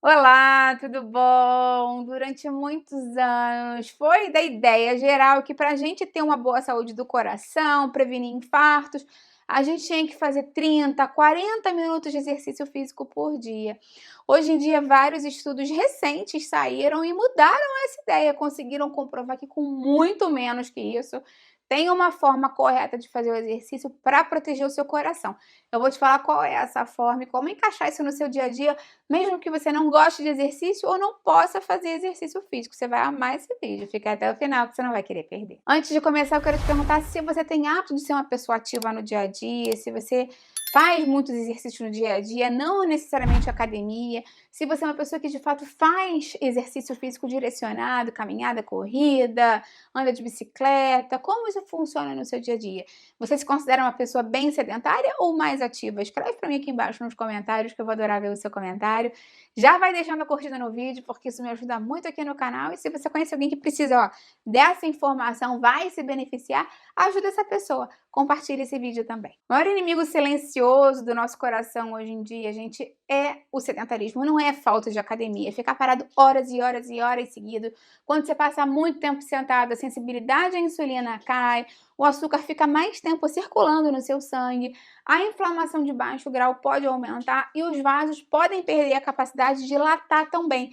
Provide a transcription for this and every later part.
Olá, tudo bom? Durante muitos anos foi da ideia geral que para a gente ter uma boa saúde do coração, prevenir infartos, a gente tinha que fazer 30, 40 minutos de exercício físico por dia. Hoje em dia, vários estudos recentes saíram e mudaram essa ideia, conseguiram comprovar que com muito menos que isso, tem uma forma correta de fazer o exercício para proteger o seu coração. Eu vou te falar qual é essa forma e como encaixar isso no seu dia a dia mesmo que você não goste de exercício ou não possa fazer exercício físico, você vai amar esse vídeo, fica até o final que você não vai querer perder. Antes de começar, eu quero te perguntar se você tem hábito de ser uma pessoa ativa no dia a dia, se você faz muitos exercícios no dia a dia, não necessariamente academia, se você é uma pessoa que de fato faz exercício físico direcionado, caminhada, corrida, anda de bicicleta, como isso funciona no seu dia a dia? Você se considera uma pessoa bem sedentária ou mais ativa? Escreve para mim aqui embaixo nos comentários que eu vou adorar ver o seu comentário. Já vai deixando a curtida no vídeo, porque isso me ajuda muito aqui no canal. E se você conhece alguém que precisa, dessa informação, vai se beneficiar, ajuda essa pessoa. Compartilhe esse vídeo também. O maior inimigo silencioso do nosso coração hoje em dia, gente, é o sedentarismo. Não é falta de academia, é ficar parado horas e horas e horas seguidas. Quando você passa muito tempo sentado, a sensibilidade à insulina cai, o açúcar fica mais tempo circulando no seu sangue, a inflamação de baixo grau pode aumentar e os vasos podem perder a capacidade de dilatar também.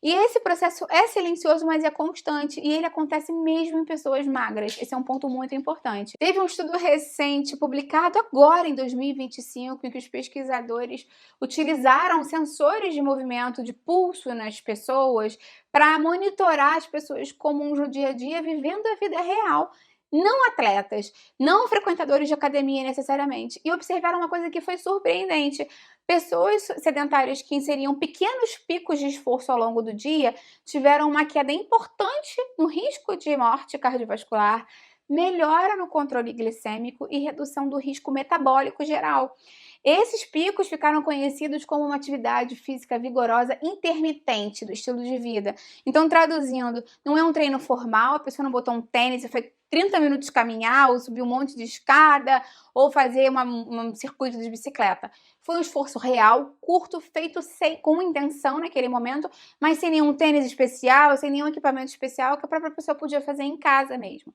E esse processo é silencioso, mas é constante e ele acontece mesmo em pessoas magras. Esse é um ponto muito importante. Teve um estudo recente, publicado agora em 2025, em que os pesquisadores utilizaram sensores de movimento de pulso nas pessoas para monitorar as pessoas comuns no dia a dia, vivendo a vida real, não atletas, não frequentadores de academia necessariamente, e observaram uma coisa que foi surpreendente. Pessoas sedentárias que inseriam pequenos picos de esforço ao longo do dia tiveram uma queda importante no risco de morte cardiovascular, melhora no controle glicêmico e redução do risco metabólico geral. Esses picos ficaram conhecidos como uma atividade física vigorosa intermitente do estilo de vida. Então, traduzindo, não é um treino formal, a pessoa não botou um tênis e foi 30 minutos caminhar, ou subir um monte de escada, ou fazer um circuito de bicicleta. Foi um esforço real, curto, feito com intenção naquele momento, mas sem nenhum tênis especial, sem nenhum equipamento especial que a própria pessoa podia fazer em casa mesmo.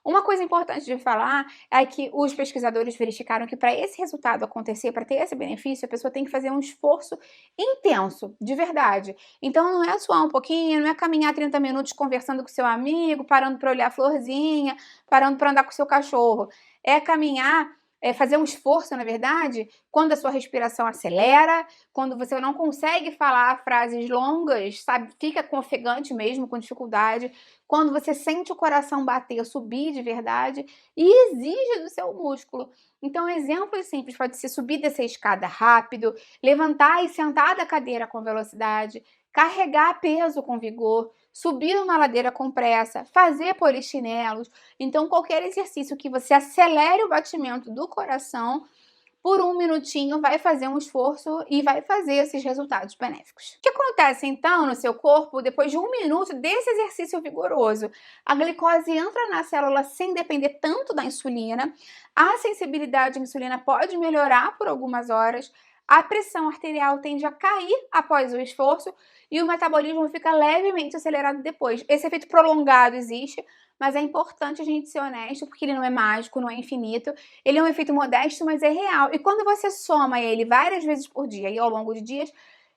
Uma coisa importante de falar é que os pesquisadores verificaram que para esse resultado acontecer, para ter esse benefício, a pessoa tem que fazer um esforço intenso, de verdade. Então não é suar um pouquinho, não é caminhar 30 minutos conversando com seu amigo, parando para olhar a florzinha, parando para andar com seu cachorro. É caminhar, fazer um esforço, na verdade, quando a sua respiração acelera, quando você não consegue falar frases longas, sabe, fica ofegante mesmo, com dificuldade, quando você sente o coração bater, subir de verdade e exige do seu músculo. Então, exemplos simples pode ser subir e descer a escada rápido, levantar e sentar da cadeira com velocidade, carregar peso com vigor, subir uma ladeira com pressa, fazer polichinelos. Então, qualquer exercício que você acelere o batimento do coração por um minutinho vai fazer um esforço e vai fazer esses resultados benéficos. O que acontece então no seu corpo depois de um minuto desse exercício vigoroso? A glicose entra na célula sem depender tanto da insulina, a sensibilidade à insulina pode melhorar por algumas horas, a pressão arterial tende a cair após o esforço e o metabolismo fica levemente acelerado depois. Esse efeito prolongado existe, mas é importante a gente ser honesto, porque ele não é mágico, não é infinito, ele é um efeito modesto, mas é real. E quando você soma ele várias vezes por dia e ao longo de dias,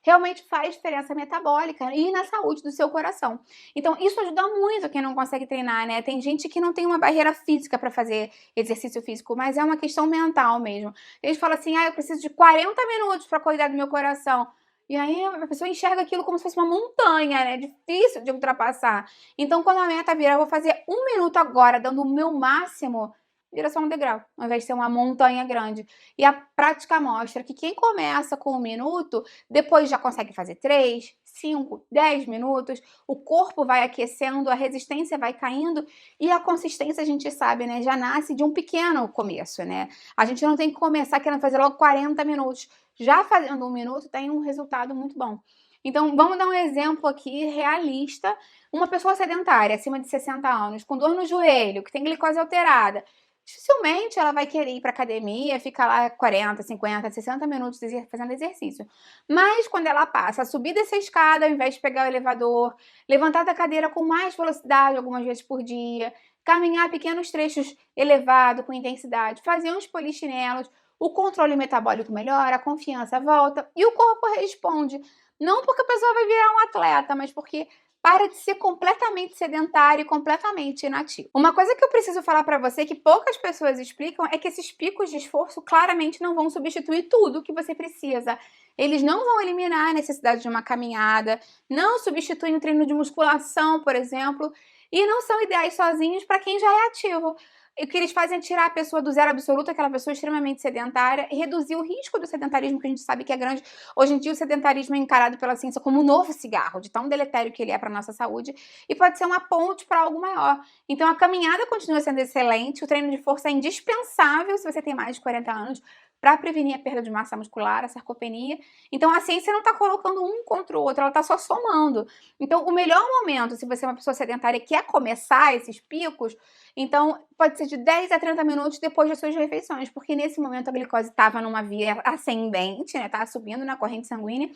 realmente faz diferença metabólica e na saúde do seu coração. Então, isso ajuda muito quem não consegue treinar, né? Tem gente que não tem uma barreira física para fazer exercício físico, mas é uma questão mental mesmo. A gente fala assim, eu preciso de 40 minutos para cuidar do meu coração. E aí a pessoa enxerga aquilo como se fosse uma montanha, né? Difícil de ultrapassar. Então, quando a meta vira, eu vou fazer um minuto agora, dando o meu máximo, vira só um degrau, ao invés de ser uma montanha grande. E a prática mostra que quem começa com um minuto, depois já consegue fazer 3, 5, 10 minutos, o corpo vai aquecendo, a resistência vai caindo e a consistência a gente sabe, né, já nasce de um pequeno começo, né? A gente não tem que começar querendo fazer logo 40 minutos. Já fazendo 1 minuto tem um resultado muito bom. Então, vamos dar um exemplo aqui realista. Uma pessoa sedentária, acima de 60 anos, com dor no joelho, que tem glicose alterada, dificilmente ela vai querer ir para academia, ficar lá 40, 50, 60 minutos fazendo exercício. Mas quando ela passa a subir dessa escada, ao invés de pegar o elevador, levantar da cadeira com mais velocidade algumas vezes por dia, caminhar pequenos trechos elevado, com intensidade, fazer uns polichinelos, o controle metabólico melhora, a confiança volta e o corpo responde. Não porque a pessoa vai virar um atleta, mas porque para de ser completamente sedentário e completamente inativo. Uma coisa que eu preciso falar para você, que poucas pessoas explicam, é que esses picos de esforço claramente não vão substituir tudo que você precisa. Eles não vão eliminar a necessidade de uma caminhada, não substituem o treino de musculação, por exemplo, e não são ideais sozinhos para quem já é ativo. O que eles fazem é tirar a pessoa do zero absoluto, aquela pessoa extremamente sedentária, e reduzir o risco do sedentarismo, que a gente sabe que é grande. Hoje em dia, o sedentarismo é encarado pela ciência como um novo cigarro, de tão deletério que ele é para a nossa saúde, e pode ser uma ponte para algo maior. Então, a caminhada continua sendo excelente, o treino de força é indispensável se você tem mais de 40 anos, para prevenir a perda de massa muscular, a sarcopenia. Então, a ciência não está colocando um contra o outro, ela está só somando. Então, o melhor momento, se você é uma pessoa sedentária e quer começar esses picos, então pode ser de 10 a 30 minutos depois das suas refeições, porque nesse momento a glicose estava numa via ascendente, né? Estava subindo na corrente sanguínea,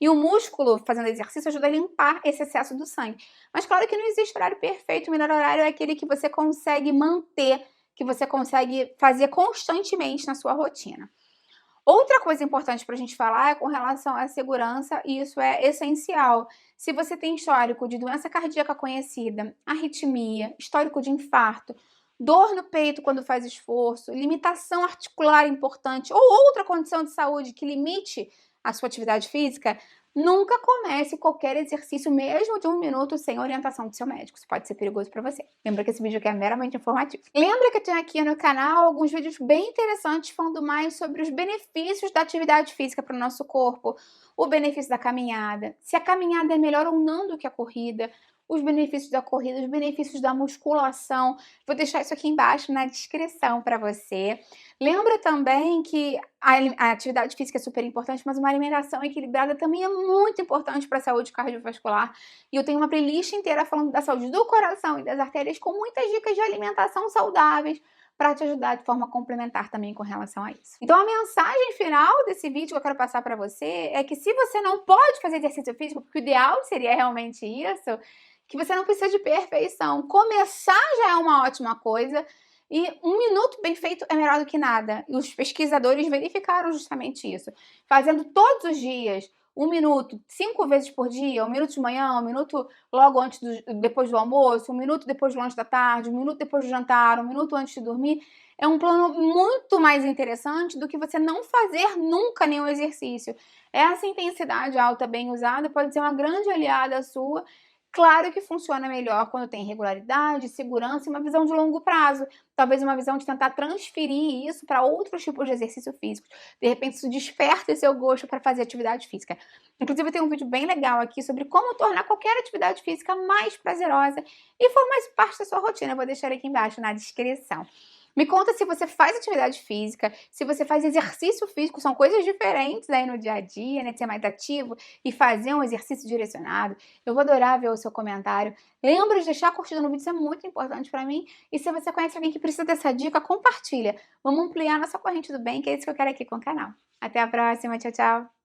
e o músculo fazendo exercício ajuda a limpar esse excesso do sangue. Mas claro que não existe horário perfeito, o melhor horário é aquele que você consegue manter, que você consegue fazer constantemente na sua rotina. Outra coisa importante para a gente falar é com relação à segurança, e isso é essencial. Se você tem histórico de doença cardíaca conhecida, arritmia, histórico de infarto, dor no peito quando faz esforço, limitação articular importante ou outra condição de saúde que limite a sua atividade física, nunca comece qualquer exercício, mesmo de 1 minuto, sem orientação do seu médico. Isso pode ser perigoso para você. Lembra que esse vídeo aqui é meramente informativo. Lembra que eu tenho aqui no canal alguns vídeos bem interessantes falando mais sobre os benefícios da atividade física para o nosso corpo, o benefício da caminhada, se a caminhada é melhor ou não do que a corrida, os benefícios da corrida, os benefícios da musculação. Vou deixar isso aqui embaixo na descrição para você. Lembra também que a atividade física é super importante, mas uma alimentação equilibrada também é muito importante para a saúde cardiovascular. E eu tenho uma playlist inteira falando da saúde do coração e das artérias com muitas dicas de alimentação saudáveis para te ajudar de forma complementar também com relação a isso. Então a mensagem final desse vídeo que eu quero passar para você é que se você não pode fazer exercício físico, porque o ideal seria realmente isso, que você não precisa de perfeição. Começar já é uma ótima coisa e 1 minuto bem feito é melhor do que nada. E os pesquisadores verificaram justamente isso. Fazendo todos os dias 1 minuto, 5 vezes por dia, 1 minuto de manhã, 1 minuto logo depois do almoço, 1 minuto depois do lanche da tarde, 1 minuto depois do jantar, 1 minuto antes de dormir, é um plano muito mais interessante do que você não fazer nunca nenhum exercício. Essa intensidade alta bem usada pode ser uma grande aliada sua. Claro que funciona melhor quando tem regularidade, segurança e uma visão de longo prazo. Talvez uma visão de tentar transferir isso para outros tipos de exercício físico. De repente isso desperta seu gosto para fazer atividade física. Inclusive eu tenho um vídeo bem legal aqui sobre como tornar qualquer atividade física mais prazerosa e for mais parte da sua rotina. Eu vou deixar aqui embaixo na descrição. Me conta se você faz atividade física, se você faz exercício físico, são coisas diferentes aí no dia a dia, né? De ser mais ativo e fazer um exercício direcionado. Eu vou adorar ver o seu comentário. Lembra de deixar a curtida no vídeo, isso é muito importante para mim. E se você conhece alguém que precisa dessa dica, compartilha. Vamos ampliar nossa corrente do bem, que é isso que eu quero aqui com o canal. Até a próxima, tchau, tchau!